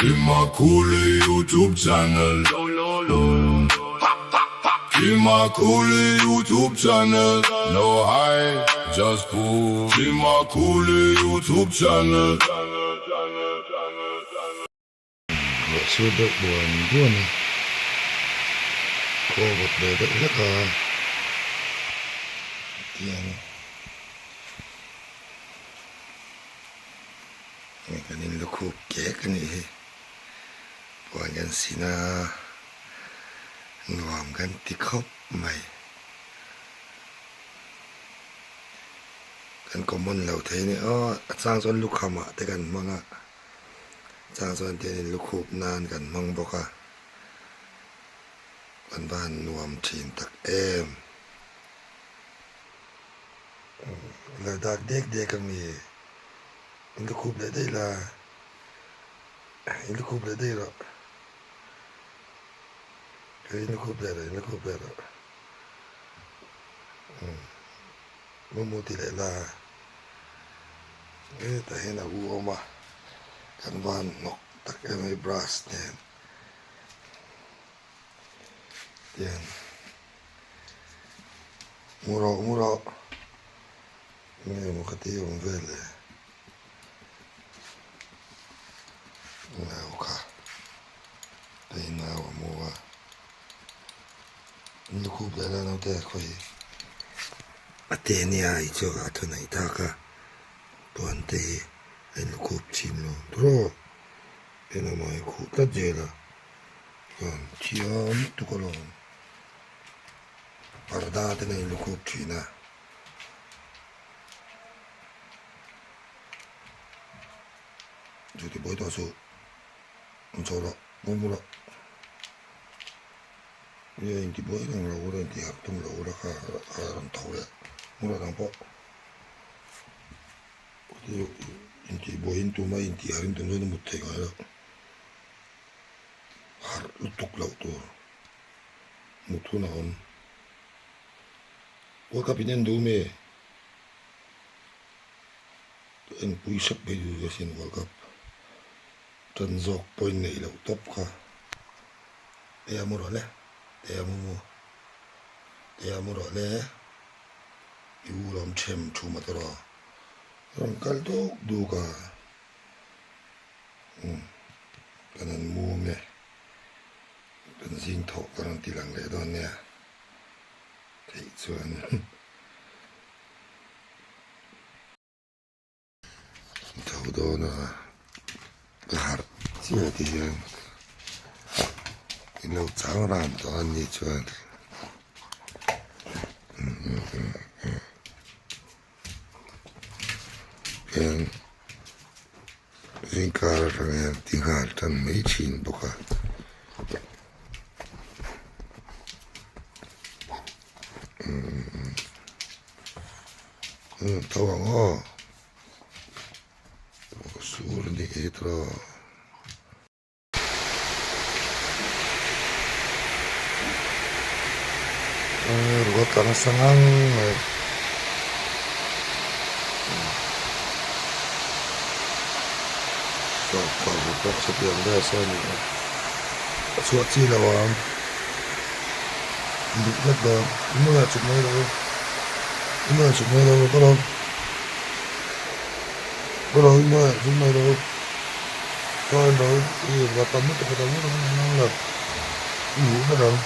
Kimakuli YouTube channel. Kimakuli YouTube channel. No hype, just cool. Kimakuli YouTube channel. Sudah buan buan. Kau buat beda leka. Tiang. Ini kan ini lekuk kek ni. Buan yang sina. Ngam kan tikop mai. Kan common lau thế này. Sang son luk hama te kan mga. Sang son te ni lukhup nan kan mang boka. Ban ban nuam thin tak em. La dak dek dek kami. In lukhup le dei la. In lukhup le dei ro. In lukhup le ro, in lukhup le ro. Mumuti le la. Ta hena u oma. Kan ban nok tak em brass nen. Yan. Muro. Ini mo kati yung vele. Ngaw ka. Ay nawa mo wa. Lukub dala na te koy. Ate niya ito ato na itaka. Tuante ay lukub chimlo. Turo. Yan ang mga ikuta jela. Yan. Chiyam tukolong. Para dati na yung lukub china. Jadi boy to so. Unsola. Mumula. Ya inti boy nang laura inti haktung laura ka aran tawle. Mula nang po. Inti boy intu mai inti harin tunjo na mutte ka la. Har lutuk lau to. Mutu na on. Waka pinen dume. En puisak bedu gasin World Cup. Trần dọc point này là top cả. Để mua rồi nè, để mua rồi nè. Yêu làm chem chú mà tao rồi. Rồi cái đó đủ cả. Cái này mua nè. Cái zin thọ cái này tỷ lăng lệ đó nè. Thấy chưa? Thầu đó nè. Har chưa thì lâu cháu làm cho anh như chuyện cái riêng cả là tiếng Hàn trong mấy chín bốc à tao bảo sur di itu rugot tanah sangang so kalau setiap desa ni suatu lawan lihat dah ini cuma kalau kalau cuma itu kalau itu iya berapa menit ketemu dengan orang lain, iya betul.